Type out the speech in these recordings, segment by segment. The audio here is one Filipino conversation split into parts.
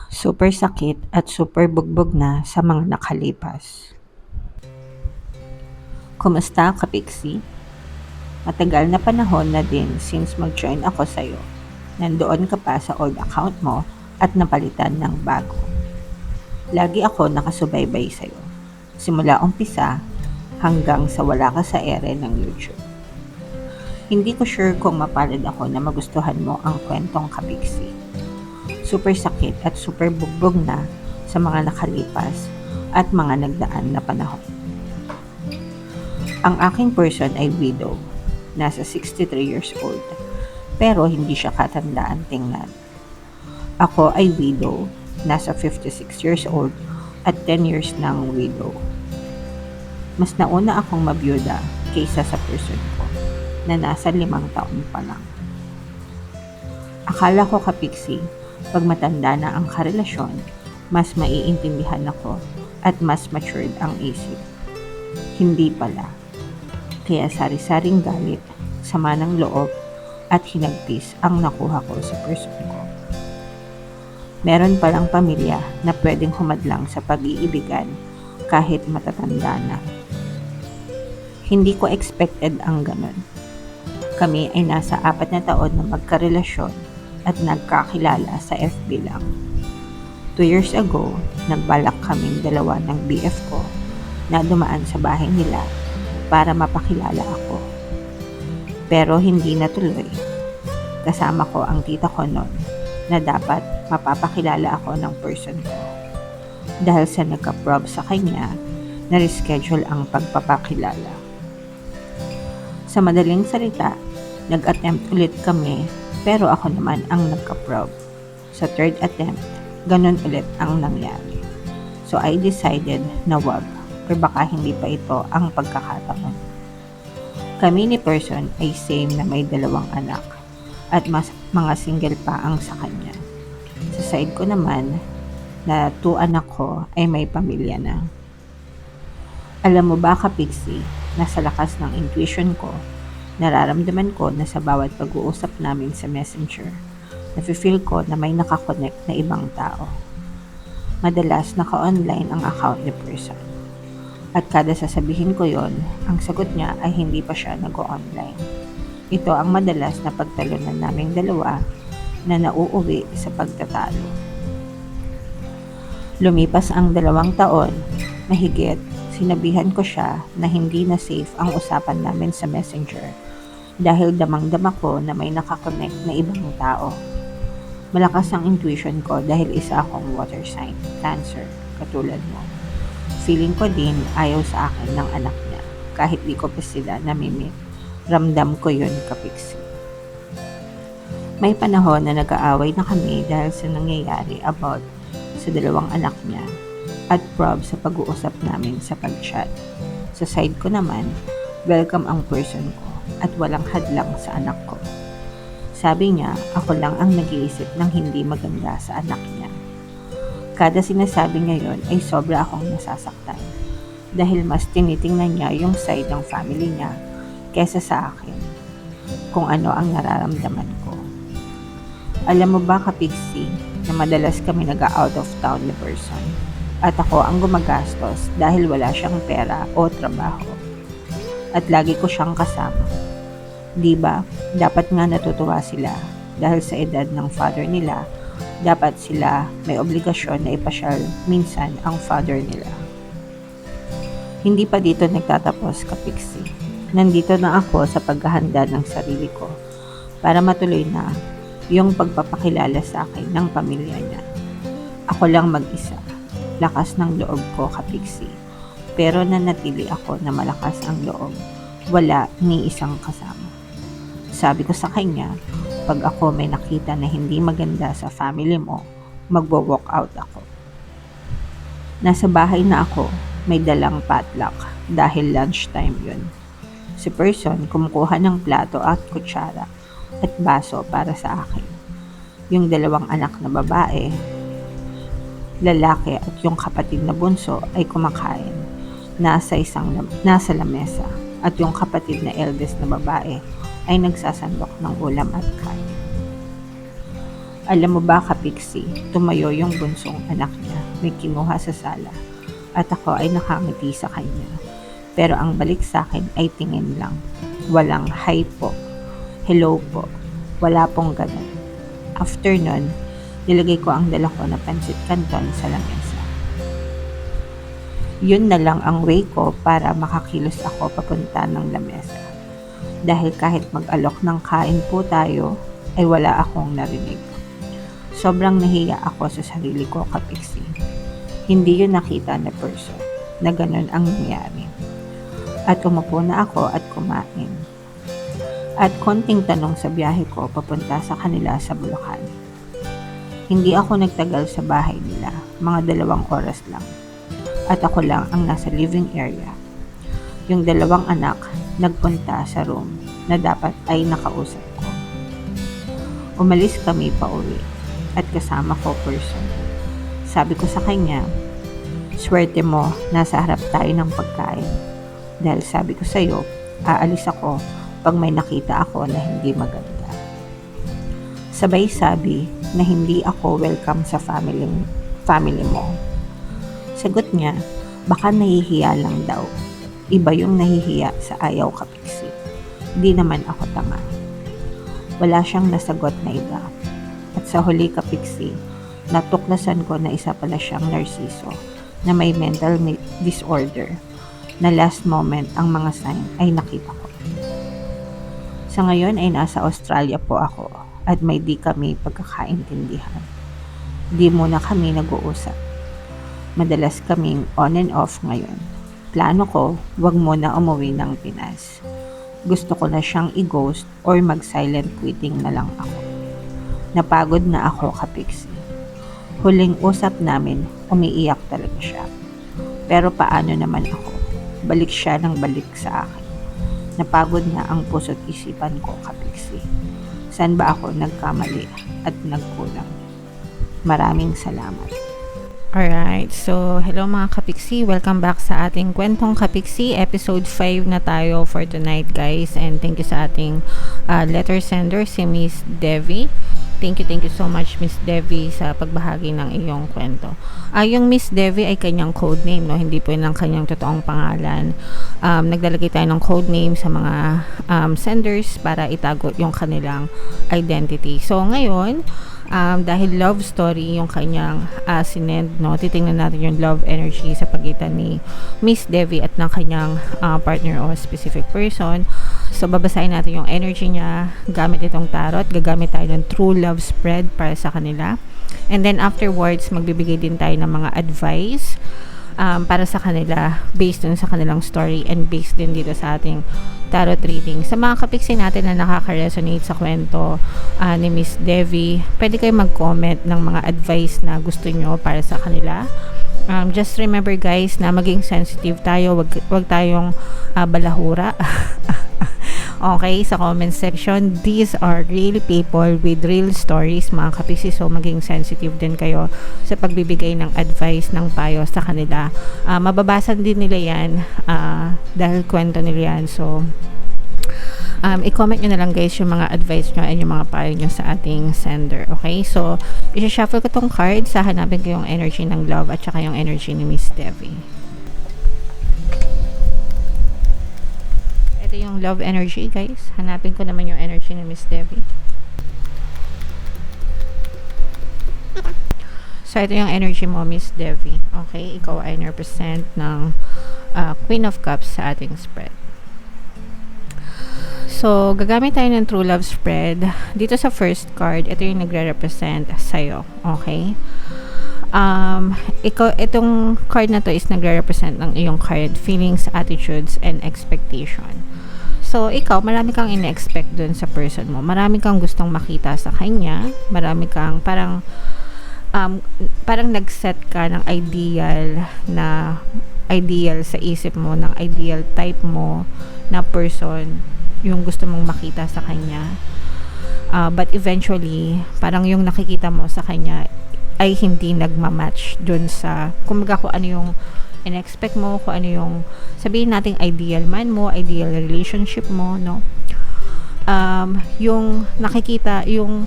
Super sakit at super bugbog na sa mga nakalipas. Kumusta ka, Pixie? Matagal na panahon na din since mag-join ako sa'yo. Nandoon ka pa sa old account mo at napalitan ng bago. Lagi ako nakasubaybay sa'yo. Simula umpisa hanggang sa wala ka sa ere ng YouTube. Hindi ko sure kung mapalad ako na magustuhan mo ang kwentong ka, Pixie. Super sakit at super bugbog na sa mga nakalipas at mga nagdaan na panahon. Ang aking person ay widow, nasa 63 years old, pero hindi siya katandaan tingnan. Ako ay widow, nasa 56 years old at 10 years nang widow. Mas nauna akong mabiyuda kaysa sa person ko, na nasa 5 taon pa lang. Akala ko, Kapixie, pag matanda na ang karelasyon, mas maiintindihan ako at mas matured ang isip. Hindi pala. Kaya sari-saring galit, sama ng loob, at hinagpis ang nakuha ko sa person ko. Meron palang pamilya na pwedeng humadlang sa pag-iibigan kahit matatanda na. Hindi ko expected ang ganun. Kami ay nasa 4 na taon na magkarelasyon at nagkakilala sa FB lang. 2 years ago, nagbalak kaming dalawa ng BF ko na dumaan sa bahay nila para mapakilala ako. Pero hindi natuloy. Kasama ko ang tita ko noon na dapat mapapakilala ako ng person ko. Dahil sa nagka-prob sa kanya, na-reschedule ang pagpapakilala. Sa madaling salita, nag-attempt ulit kami pero ako naman ang nagka-prob. Sa third attempt, ganun ulit ang nangyari. So I decided na wag or baka hindi pa ito ang pagkakataon. Kami ni person ay same na may 2 anak at mas mga single pa ang sa kanya. Sa side ko naman na 2 anak ko ay may pamilya na. Alam mo ba, Kapixie, na sa lakas ng intuition ko, nararamdaman ko na sa bawat pag-uusap namin sa Messenger, nafe-feel ko na may nakakonect na ibang tao. Madalas naka-online ang account ni person. At kada sasabihin ko yon, ang sagot niya ay hindi pa siya nag-online. Ito ang madalas na pagtalunan naming dalawa na nauuwi sa pagtatalo. Lumipas ang 2 taon, mahigit, sinabihan ko siya na hindi na safe ang usapan namin sa Messenger dahil damang-dama ko na may nakakonect na ibang tao. Malakas ang intuition ko dahil isa akong water sign, Cancer, katulad mo. Feeling ko din ayaw sa akin ng anak niya kahit di ko pa sila namimit. Ramdam ko yun, Kapixie. May panahon na nag-aaway na kami dahil sa nangyayari about sa 2 anak niya at prob sa pag-uusap namin sa pag-chat. Sa side ko naman, welcome ang person ko at walang hadlang sa anak ko. Sabi niya, ako lang ang nag-iisip ng hindi maganda sa anak niya. Kada sinasabi niya yon ay sobra akong nasasaktan dahil mas tinitingnan niya yung side ng family niya kesa sa akin kung ano ang nararamdaman ko. Alam mo ba, Kapixie, na madalas kami nag-out of town ni person at ako ang gumagastos dahil wala siyang pera o trabaho at lagi ko siyang kasama. Diba, dapat nga natutuwa sila dahil sa edad ng father nila, dapat sila may obligasyon na ipasyal minsan ang father nila. Hindi pa dito nagtatapos, Kapixie. Nandito na ako sa paghahanda ng sarili ko para matuloy na yung pagpapakilala sa akin ng pamilya niya. Ako lang mag-isa. Lakas ng loob ko, Kapixie. Pero nanatili ako na malakas ang loob. Wala ni isang kasama. Sabi ko sa kanya, pag ako may nakita na hindi maganda sa family mo, magwo-walk out ako. Nasa bahay na ako, may dalang potluck dahil lunchtime yun. Si person kumukuha ng plato at kutsara at baso para sa akin. Yung 2 anak na babae, lalaki at yung kapatid na bunso ay kumakain. Nasa lamesa at yung kapatid na eldest na babae ay nagsasandok ng ulam at kain. Alam mo ba, Kapiksi, tumayo yung bunsong anak niya, may kinuha sa sala, at ako ay nakangiti sa kanya. Pero ang balik sa akin ay tingin lang. Walang hi po, hello po, wala pong ganun. After nun, nilagay ko ang dala ko na pansit canton sa lamesa. Yun na lang ang way ko para makakilos ako papunta ng lamesa. Dahil kahit mag-alok ng kain po tayo, ay wala akong narinig. Sobrang nahiya ako sa sarili ko, Kapiksi. Hindi yun nakita na person na ganun ang nangyari. At umupo na ako at kumain. At konting tanong sa biyahe ko papunta sa kanila sa Bulacan. Hindi ako nagtagal sa bahay nila, mga 2 oras lang. At ako lang ang nasa living area. Yung 2 anak nagpunta sa room na dapat ay nakausap ko. Umalis kami pa uwi at kasama ko person. Sabi ko sa kanya, swerte mo, nasa harap tayo ng pagkain. Dahil sabi ko sa'yo, aalis ako pag may nakita ako na hindi maganda. Sabay sabi na hindi ako welcome sa family mo. Sagot niya, baka nahihiya lang daw. Iba yung nahihiya sa ayaw, Kapiksi. Di naman ako tanga. Wala siyang nasagot na iba. At sa huli, Kapiksi, natuklasan ko na isa pala siyang narsiso na may mental disorder na last moment ang mga sign ay nakita ko. Sa ngayon ay nasa Australia po ako at may di kami pagkakaintindihan. Di muna kami nag-uusap. Madalas kaming on and off ngayon. Plano ko, wag muna umuwi ng Pinas. Gusto ko na siyang i-ghost or mag-silent quitting na lang ako. Napagod na ako, Kapiksi. Huling usap namin, umiiyak talaga siya. Pero paano naman ako? Balik siya ng balik sa akin. Napagod na ang puso't isipan ko, Kapiksi. Saan ba ako nagkamali at nagkulang? Maraming salamat. Alright, so hello mga Kapiksi, welcome back sa ating Kwentong Kapiksi, episode 5 na tayo for tonight guys, and thank you sa ating letter sender, si Miss Devi. Thank you so much Miss Devi sa pagbahagi ng iyong kwento. Yung Miss Devi ay kanyang code name, no? Hindi po yun ang kanyang totoong pangalan. Naglalagay tayo ng code name sa mga senders para itago yung kanilang identity. So ngayon, dahil love story yung kanyang sinend, no? Titingnan natin yung love energy sa pagitan ni Miss Devi at ng kanyang partner o specific person. So babasahin natin yung energy niya gamit itong tarot. Gagamit tayo ng true love spread para sa kanila. And then afterwards, magbibigay din tayo ng mga advice para sa kanila based dun sa kanilang story and based din dito sa ating tarot reading. Sa mga kapiksi natin na nakaka-resonate sa kwento ni Miss Devi, pwede kayo mag-comment ng mga advice na gusto nyo para sa kanila. Just remember guys na maging sensitive tayo, wag tayong balahura. Okay, sa comment section, these are real people with real stories mga kapiksi, so maging sensitive din kayo sa pagbibigay ng advice, ng payo sa kanila. Mababasa din nila yan dahil kwento nila yan, so i-comment nyo na lang guys yung mga advice nyo and yung mga payo nyo sa ating sender. Okay, so i-shuffle ko tong card, sa hanapin ko yung energy ng love at saka yung energy ni Miss Devi. Ito yung love energy guys, hanapin ko naman yung energy ni Miss Devi. So ito yung energy mo, Miss Devi. Okay, ikaw ay represent ng Queen of Cups sa ating spread. So, gagamit tayo ng True Love Spread. Dito sa first card, ito yung nagre-represent sa'yo. Okay? Itong card na to is nagre-represent ng iyong current feelings, attitudes, and expectation. So, ikaw, marami kang ina-expect dun sa person mo. Marami kang gustong makita sa kanya. Marami kang parang nag-set ka ng ideal sa isip mo, ng ideal type mo na person yung gusto mong makita sa kanya, but eventually parang yung nakikita mo sa kanya ay hindi nagmamatch dun sa kumbaga kung ano yung in-expect mo, kung ano yung sabihin nating ideal man mo, ideal relationship mo, no? Yung nakikita, yung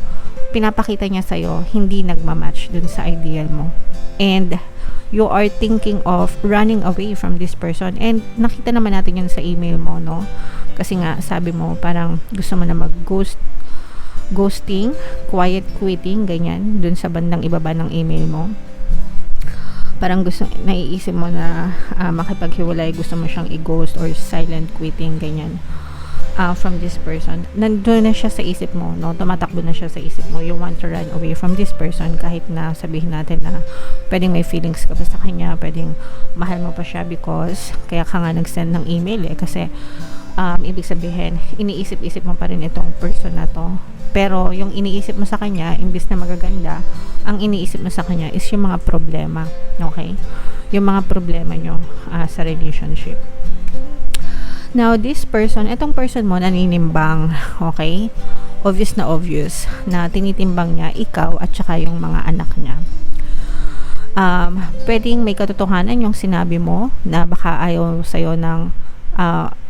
pinapakita niya sa'yo, hindi nagmamatch dun sa ideal mo. And you are thinking of running away from this person. And nakita naman natin yun sa email mo, no? Kasi nga, sabi mo, parang gusto mo na ghosting, quiet quitting, ganyan, dun sa bandang ibaba ng email mo. Parang naiisip mo na makipaghiwalay, gusto mo siyang i-ghost or silent quitting, ganyan. From this person, nandun na siya sa isip mo, no? Tumatakbo na siya sa isip mo. You want to run away from this person kahit na sabihin natin na pwedeng may feelings ka pa sa kanya, pwedeng mahal mo pa siya because kaya ka nga nag-send ng email kasi ibig sabihin, iniisip-isip mo pa rin itong person na to. Pero yung iniisip mo sa kanya, imbis na magaganda, ang iniisip mo sa kanya is yung mga problema, okay? Yung mga problema nyo sa relationship. Now, this person, itong person mo naninimbang, okay? Obvious na tinitimbang niya ikaw at saka yung mga anak niya. Pwedeng may katotohanan yung sinabi mo na baka ayaw sa'yo ng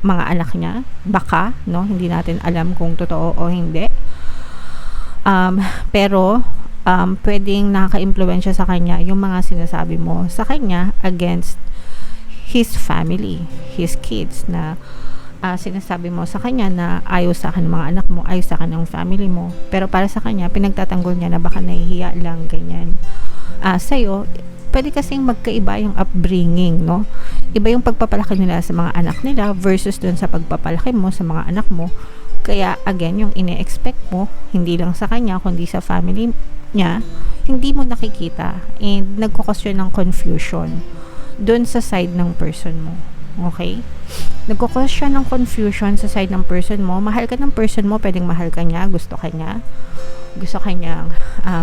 mga anak niya. Baka, no? Hindi natin alam kung totoo o hindi. Pero, pwedeng nakaka-impluwensya sa kanya yung mga sinasabi mo sa kanya against his family, his kids, na sinasabi mo sa kanya na ayaw sa akin ng mga anak mo, ayaw sa akin ng family mo, pero para sa kanya, pinagtatanggol niya na baka nahihiya lang, ganyan. Sa'yo, pwede kasing magkaiba yung upbringing, no? Iba yung pagpapalaki nila sa mga anak nila versus dun sa pagpapalaki mo sa mga anak mo. Kaya, again, yung ine-expect mo, hindi lang sa kanya, kundi sa family niya, hindi mo nakikita and nagkukosyon ng confusion doon sa side ng person mo. Okay? Nagkukos siya ng confusion sa side ng person mo. Mahal ka ng person mo, pwedeng mahal ka niya, gusto ka niyang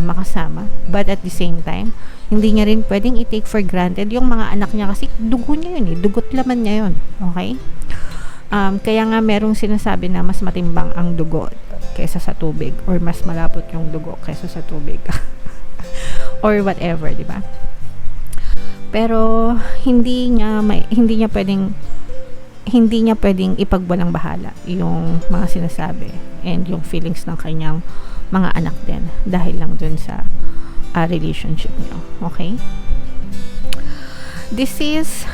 makasama. But at the same time, hindi niya rin pwedeng i-take for granted yung mga anak niya kasi dugo niya yun, dugot laman niya yun. Okay? Kaya nga merong sinasabi na mas matimbang ang dugo kaysa sa tubig, or mas malapot yung dugo kaysa sa tubig. Or whatever, di ba? Pero hindi niya pwedeng ipagwalang bahala yung mga sinasabi and yung feelings ng kanyang mga anak din dahil lang dun sa relationship niyo. Okay? This is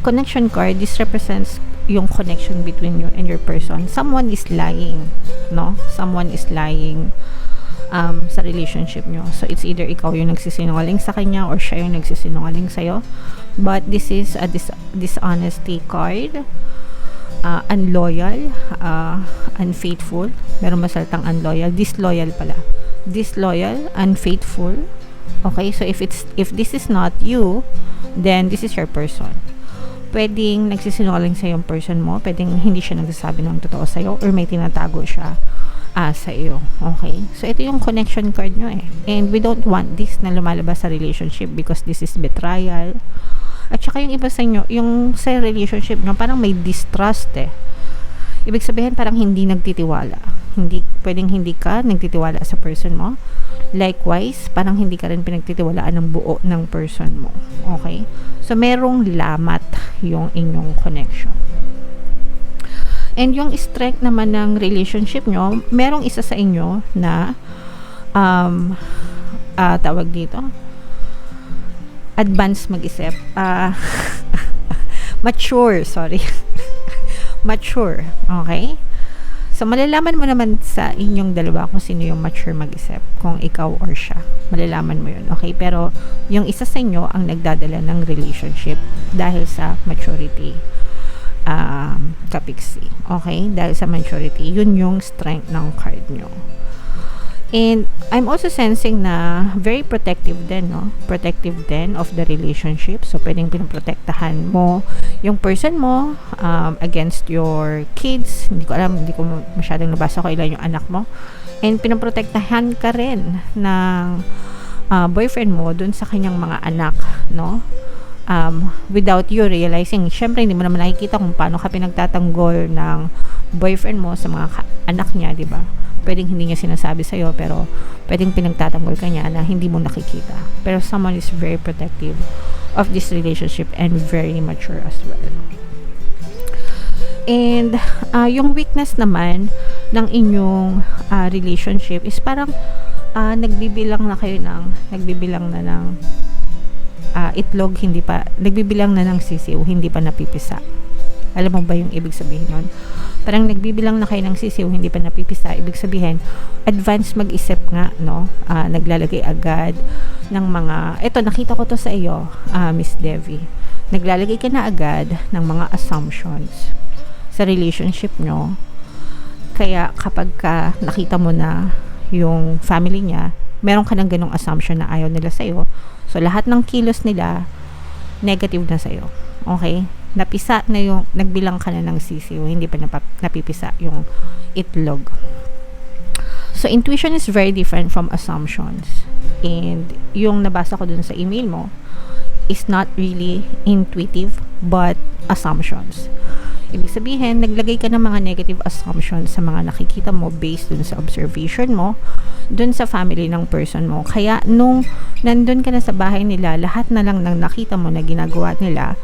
connection card. This represents yung connection between you and your person. Someone is lying, no? Someone is lying sa relationship nyo. So, it's either ikaw yung nagsisinungaling sa kanya or siya yung nagsisinungaling sa'yo. But this is a dishonesty card. Unloyal, unfaithful. Meron masaltang unloyal. Disloyal pala. Disloyal, unfaithful. Okay, so if this is not you, then this is your person. Pwedeng nagsisinungaling sa yung person mo, pwedeng hindi siya nagsasabi ng totoo sa'yo, or may tinatago siya sa iyo. Okay? So, ito yung connection card nyo eh. And we don't want this na lumalabas sa relationship because this is betrayal. At saka yung iba sa inyo, yung sa relationship nyo, parang may distrust eh. Ibig sabihin, parang hindi nagtitiwala. Pwedeng hindi ka nagtitiwala sa person mo. Likewise, parang hindi ka rin pinagtitiwalaan ng buo ng person mo. Okay? So, merong lamat yung inyong connection. And yung strength naman ng relationship nyo, merong isa sa inyo na tawag dito, advance mag-isip. Mature, sorry. Mature, okay? So, malalaman mo naman sa inyong dalawa kung sino yung mature mag-isip, kung ikaw or siya. Malalaman mo yun, okay? Pero, yung isa sa inyo ang nagdadala ng relationship dahil sa maturity. Kapiksi. Okay? Dahil sa maturity. Yun yung strength ng card nyo. And I'm also sensing na very protective din, no? Protective din of the relationship. So, pwedeng pinoprotektahan mo yung person mo against your kids. Hindi ko masyadong nabasa ko ilan yung anak mo. And pinoprotektahan ka rin ng boyfriend mo dun sa kanyang mga anak, no? Without you realizing, syempre hindi mo naman nakikita kung paano ka pinagtatanggol ng boyfriend mo sa mga anak niya, di ba? Pwedeng hindi niya sinasabi sa'yo, pero pwedeng pinagtatanggol ka niya na hindi mo nakikita. Pero someone is very protective of this relationship and very mature as well. And yung weakness naman ng inyong relationship is parang nagbibilang na ng itlog, nagbibilang na ng sisiw, hindi pa napipisa. Alam mo ba yung ibig sabihin nun? Parang nagbibilang na kayo ng sisiw, hindi pa napipisa. Ibig sabihin, advance mag-isip nga, no? Naglalagay agad ng mga, eto, nakita ko to sa iyo, Miss Devi. Naglalagay ka na agad ng mga assumptions sa relationship nyo. Kaya kapag nakita mo na yung family niya, meron ka ng ganong assumption na ayaw nila sa'yo. So, lahat ng kilos nila, negative na sa'yo. Okay? Napisa na yung, nagbilang ka na ng sisiw, hindi pa napipisa yung itlog. So, intuition is very different from assumptions. And yung nabasa ko dun sa email mo is not really intuitive, but assumptions. Ibig sabihin, naglagay ka ng mga negative assumptions sa mga nakikita mo based dun sa observation mo, dun sa family ng person mo. Kaya, nung nandun ka na sa bahay nila, lahat na lang ng nakita mo na ginagawa nila,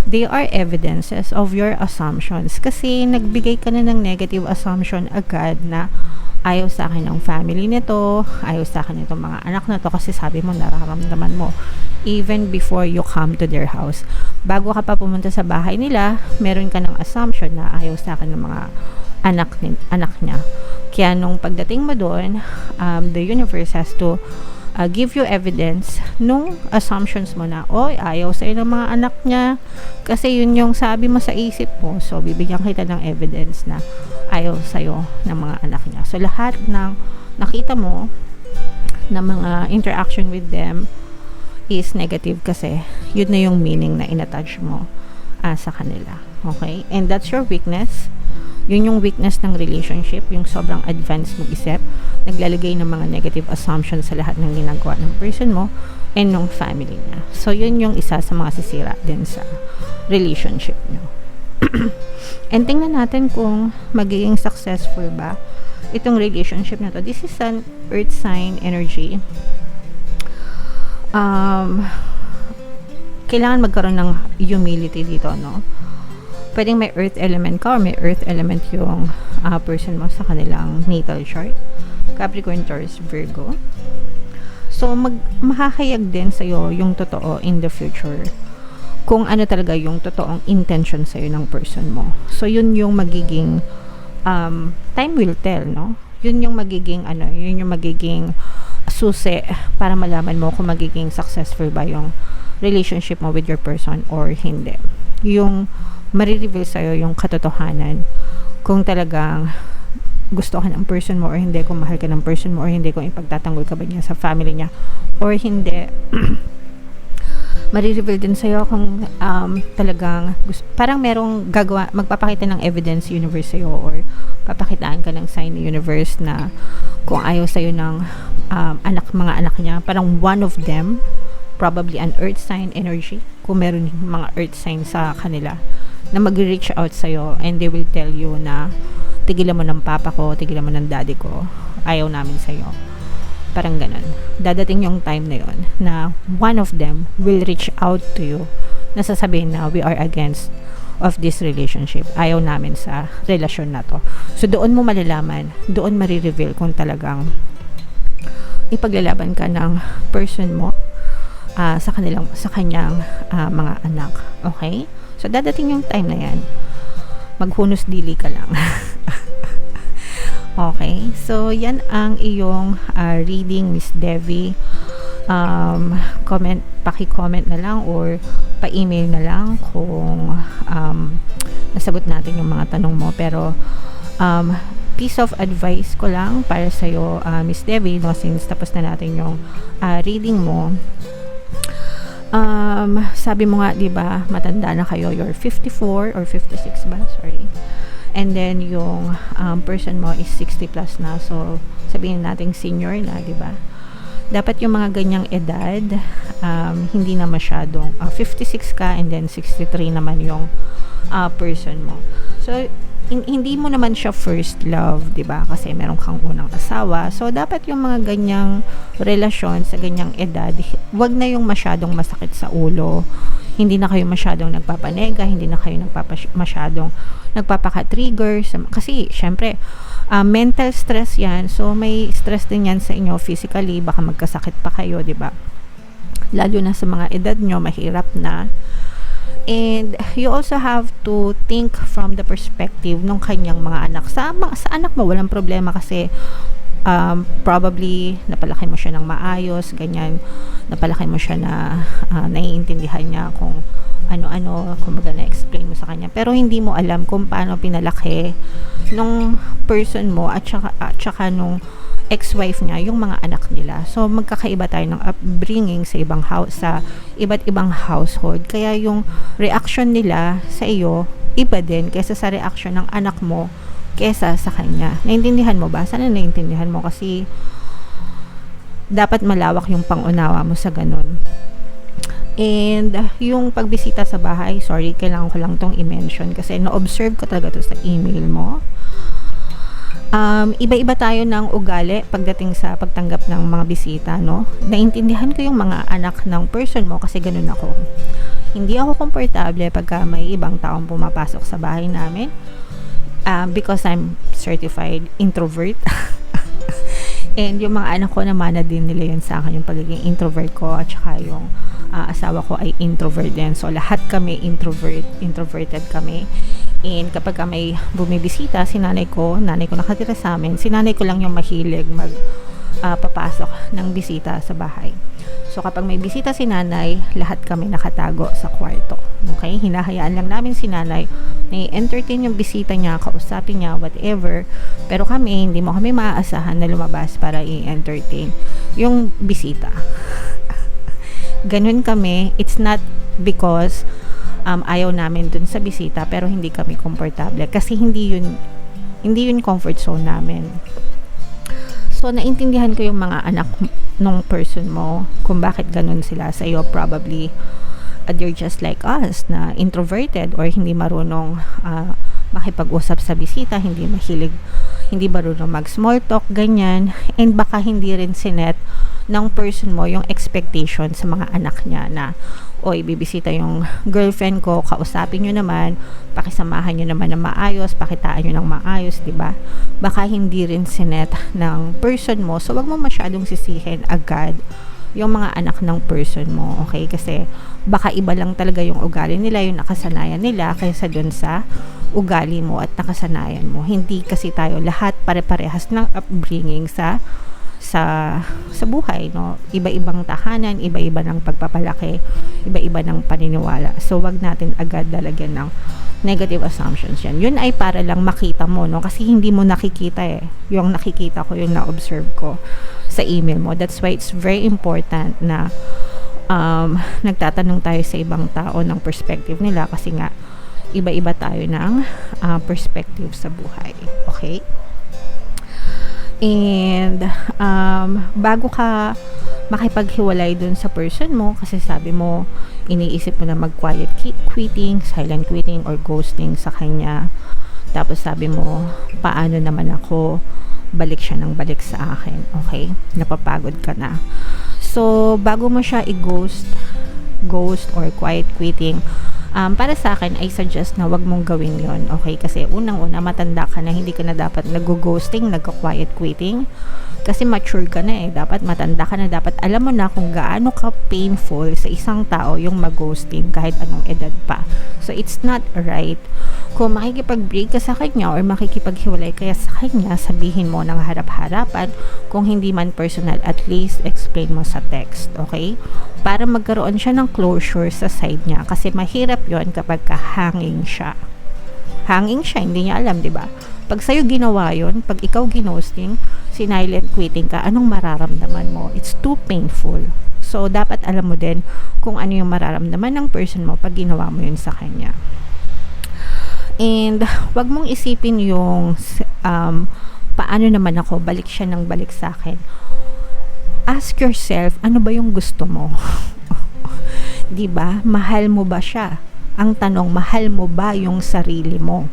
they are evidences of your assumptions. Kasi, nagbigay ka na ng negative assumption agad na ayaw sa akin ng family nito, ayaw sa akin itong mga anak na to, kasi sabi mo, nararamdaman mo even before you come to their house. Bago ka pa pumunta sa bahay nila, meron ka ng assumption na ayaw sa akin ng mga anak niya. Kaya nung pagdating mo doon, the universe has to give you evidence nung assumptions mo na, ayaw sa'yo ng mga anak niya, kasi yun yung sabi mo sa isip mo. So, bibigyan kita ng evidence na ayaw sa'yo ng mga anak niya. So, lahat ng nakita mo na mga interaction with them is negative, kasi yun na yung meaning na inattach mo sa kanila. Okay? And that's your weakness. Yun yung weakness ng relationship, yung sobrang advanced mag-isip, naglalagay ng mga negative assumptions sa lahat ng ginagawa ng person mo and ng family niya. So, yun yung isa sa mga sisira din sa relationship nyo. And tingnan natin kung magiging successful ba itong relationship na to. This is an earth sign energy. Kailangan magkaroon ng humility dito, no? Pwedeng may earth element ka or may earth element yung person mo sa kanilang natal chart. Capricorn, Taurus, Virgo. So, mahahayag din sa'yo yung totoo in the future. Kung ano talaga yung totoong intention sa'yo ng person mo. So, yun yung magiging time will tell, no? Yun yung magiging susi para malaman mo kung magiging successful ba yung relationship mo with your person or hindi. Yung marireveal sa'yo yung katotohanan kung talagang gusto ka ng person mo or hindi, kung mahal ka ng person mo or hindi, kung ipagtatanggol ka ba niya sa family niya or hindi. Marireveal din sa'yo kung talagang parang merong magpapakita ng evidence universe sa'yo or papakitaan ka ng sign ng universe na kung ayaw sa'yo ng mga anak niya, parang one of them, probably an earth sign energy, kung meron mga earth sign sa kanila, na mag-reach out sa'yo and they will tell you na tigilan mo ng papa ko, tigilan mo ng daddy ko, ayaw namin sa'yo. Parang ganun. Dadating yung time na yun na one of them will reach out to you na sasabihin na we are against of this relationship. Ayaw namin sa relasyon na to. So, doon mo malalaman, doon marireveal kung talagang ipaglalaban ka ng person mo sa kanyang mga anak. Okay? So, dadating yung time na yan. Maghunos dili ka lang. Okay? So, yan ang iyong reading, Miss Devi. Paki-comment na lang or pa-email na lang kung nasagot natin yung mga tanong mo. Pero, piece of advice ko lang para sa'yo, Miss Devi, no, since tapos na natin yung reading mo. Sabi mo nga, diba, matanda na kayo, you're 54 or 56 ba? Sorry. And then, yung person mo is 60 plus na. So, sabihin natin senior na, diba? Dapat yung mga ganyang edad, hindi na masyadong, 56 ka and then 63 naman yung person mo. So, hindi mo naman siya first love, diba? Kasi meron kang unang asawa. So, dapat yung mga ganyang relasyon sa ganyang edad, wag na yung masyadong masakit sa ulo. Hindi na kayo masyadong nagpapanega, hindi na kayo masyadong nagpapaka-trigger. Kasi, syempre, mental stress yan. So, may stress din yan sa inyo physically. Baka magkasakit pa kayo, di ba? Lalo na sa mga edad nyo, mahirap na. And you also have to think from the perspective ng kanyang mga anak. Sa anak mo, walang problema kasi probably napalaki mo siya ng maayos, ganyan. Napalaki mo siya na naiintindihan niya kung ano-ano, kumbaga na-explain mo sa kanya. Pero hindi mo alam kung paano pinalaki nung person mo at saka nung ex-wife niya, yung mga anak nila. So, magkakaiba tayo ng upbringing sa ibang house, sa iba't ibang household. Kaya yung reaction nila sa iyo, iba din kaysa sa reaction ng anak mo kaysa sa kanya. Naintindihan mo ba? Sana naintindihan mo kasi dapat malawak yung pangunawa mo sa ganun. And yung pagbisita sa bahay, sorry, kailangan ko lang tong i-mention kasi na-observe ko talaga to sa email mo. Iba-iba tayo ng ugali pagdating sa pagtanggap ng mga bisita, no? Naintindihan ko yung mga anak ng person mo kasi ganun ako. Hindi ako komportable pagka may ibang taong pumapasok sa bahay namin because I'm certified introvert. And yung mga anak ko naman na din nila yun sa akin, yung pagiging introvert ko at saka yung asawa ko ay introvert din. So, lahat kami introverted kami. And kapag may bumibisita, nanay ko nakatira sa amin, nanay ko lang yung mahilig papasok ng bisita sa bahay. So, kapag may bisita si nanay, lahat kami nakatago sa kwarto. Okay? Hinahayaan lang namin si nanay na i-entertain yung bisita niya, kausapin niya, whatever. Pero hindi mo kami maaasahan na lumabas para i-entertain yung bisita. Ganun kami. It's not because ayaw namin dun sa bisita pero hindi kami komportable kasi hindi yun comfort zone namin. So, naintindihan ko yung mga anak nung person mo kung bakit ganun sila sa iyo. Probably they're just like us na introverted or hindi marunong makipag-usap sa bisita, hindi marunong mag-small talk, ganyan. And baka hindi rin sinet ng person mo yung expectation sa mga anak niya na bibisita yung girlfriend ko, kausapin nyo naman, pakisamahan nyo naman ng maayos, pakitaan nyo ng maayos, diba? Baka hindi rin sinet ng person mo, so wag mo masyadong sisihin agad yung mga anak ng person mo, okay? Kasi baka iba lang talaga yung ugali nila, yung nakasanayan nila kaysa dun sa ugali mo at nakasanayan mo. Hindi kasi tayo lahat pare-parehas ng upbringing sa buhay, no? Iba-ibang tahanan, iba-iba ng pagpapalaki, iba-iba ng paniniwala. So, wag natin agad lalagyan ng negative assumptions yan. Yun ay para lang makita mo, no? Kasi hindi mo nakikita Yung nakikita ko, yung na-observe ko sa email mo. That's why it's very important na nagtatanong tayo sa ibang tao ng perspective nila kasi nga, iba-iba tayo ng perspective sa buhay. Okay? And bago ka makipaghiwalay dun sa person mo, kasi sabi mo iniisip mo na mag-quiet quitting, silent quitting, or ghosting sa kanya, tapos sabi mo paano naman ako, balik siya ng balik sa akin. Okay? Napapagod ka na. So, bago mo siya i-ghost or quiet quitting, para sa akin, I suggest na wag mong gawin yon, okay? Kasi unang-una, matanda ka na, hindi ka na dapat nag-ghosting, nag-quiet quitting. Kasi mature ka na dapat matanda ka na, dapat alam mo na kung gaano ka painful sa isang tao yung mag-ghosting kahit anong edad pa. So, it's not right. Kung makikipag-break ka sa kanya or makikipaghiwalay kaya sa kanya, sabihin mo ng harap-harapan. Kung hindi man personal, at least explain mo sa text, okay? Para magkaroon siya ng closure sa side niya. Kasi mahirap yon kapag hanging siya. Hanging siya, hindi niya alam, di ba? Pag sa'yo ginawa yon, pag ikaw ginosting, silent quitting ka, anong mararamdaman mo? It's too painful. So, dapat alam mo din kung ano yung mararamdaman ng person mo pag ginawa mo yun sa kanya. And, wag mong isipin yung paano naman ako, balik siya ng balik sa akin. Ask yourself, ano ba yung gusto mo? Diba? Mahal mo ba siya? Ang tanong, mahal mo ba yung sarili mo?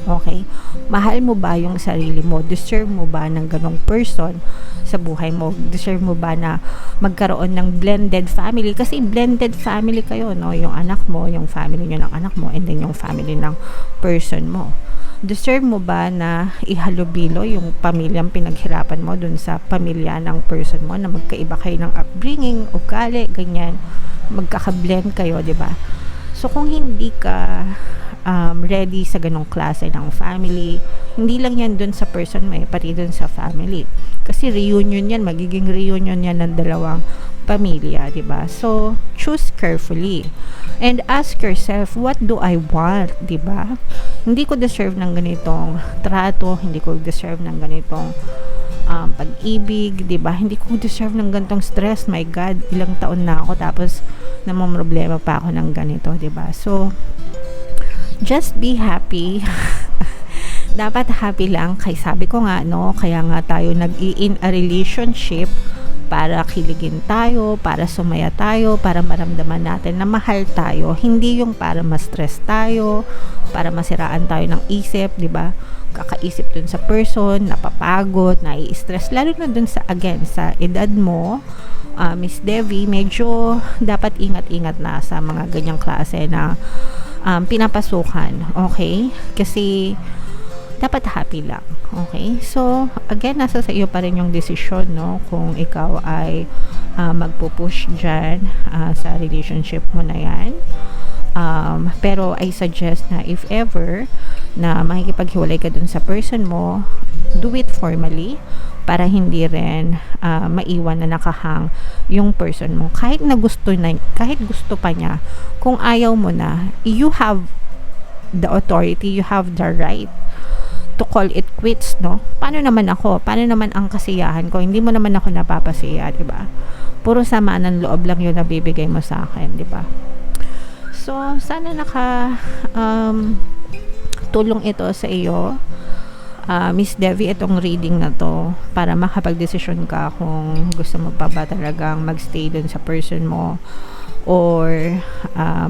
Okay? Mahal mo ba yung sarili mo? Deserve mo ba ng ganong person sa buhay mo? Deserve mo ba na magkaroon ng blended family? Kasi blended family kayo, no? Yung anak mo, yung family nyo ng anak mo, and then yung family ng person mo. Deserve mo ba na ihalubilo yung pamilyang pinaghirapan mo dun sa pamilya ng person mo na magkaiba kayo ng upbringing, ugali, ganyan, magkaka-blend kayo, 'di ba? So kung hindi ka ready sa ganong klase ng family, hindi lang yan dun sa person mo pati dun sa family. Kasi reunion yan, magiging reunion yan ng dalawang pamilya, 'di ba? So choose carefully and ask yourself, what do I want, 'di ba? Hindi ko deserve ng ganitong trato, hindi ko deserve ng ganitong pag-ibig, 'di ba? Hindi ko deserve ng ganitong stress. My God, ilang taon na ako tapos namomroblema pa ako ng ganito, 'di ba? So just be happy. Dapat happy lang. Kaya sabi ko nga, no, kaya nga tayo nag-i-in a relationship para kiligin tayo, para sumaya tayo, para maramdaman natin na mahal tayo. Hindi yung para ma-stress tayo, para masiraan tayo ng isip, 'di ba? Kakaisip dun sa person, napapagod, nai-stress, lalo na dun sa, again, sa edad mo, Miss Devi, medyo dapat ingat-ingat na sa mga ganyang klase na pinapasukan, okay? Kasi dapat happy lang, okay? So again, nasa sa iyo pa rin yung desisyon, no, kung ikaw ay magpupush dyan sa relationship mo na yan. Pero I suggest na if ever na makikipaghiwalay ka dun sa person mo, do it formally para hindi rin maiwan na nakahang yung person mo. Kahit gusto pa niya, kung ayaw mo na, you have the authority, you have the right to call it quits, no? Paano naman ako? Paano naman ang kasiyahan ko? Hindi mo naman ako napapasiya, 'di ba? Puro sama ng loob lang 'yung nabibigay mo sa akin, 'di ba? So, sana tulong ito sa iyo, Miss Devi, itong reading na to para makapag-desisyon ka kung gusto mo pa ba talagang magstay dun sa person mo or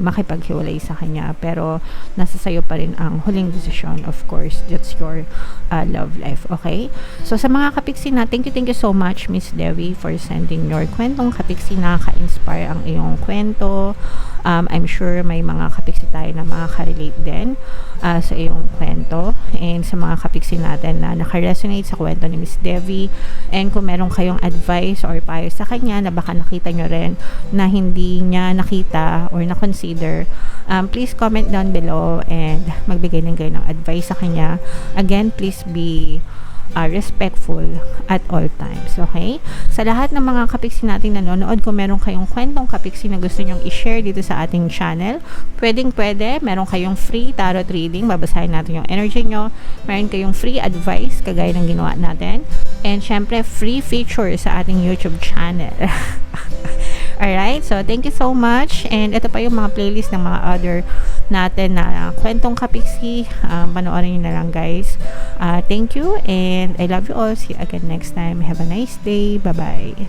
makipaghiwalay sa kanya. Pero nasa sayo pa rin ang huling desisyon. Of course, that's your love life, okay? So sa mga kapiksi na, thank you so much, Miss Devi, for sending your kwentong kapiksi. Nakaka-inspire ang iyong kwento. I'm sure may mga kapiksi tayo na makaka-relate din sa iyong kwento, and sa mga kapiksi natin na naka-resonate sa kwento ni Miss Devi. And kung meron kayong advice or payo sa kanya na baka nakita nyo rin na hindi niya nakita or na-consider, please comment down below and magbigay din kayo ng advice sa kanya. Again, please be respectful at all times, okay? Sa lahat ng mga kapiksi nating nanonood, kung meron kayong kwentong kapiksi na gusto nyong i-share dito sa ating channel, pwede, meron kayong free tarot reading, babasahin natin yung energy nyo, meron kayong free advice, kagaya ng ginawa natin, and syempre, free feature sa ating YouTube channel. Alright, so thank you so much, and ito pa yung mga playlist ng mga other natin na kwentong kapiksi. Panoorin nyo na lang, guys. Thank you, and I love you all. See you again next time. Have a nice day. Bye-bye.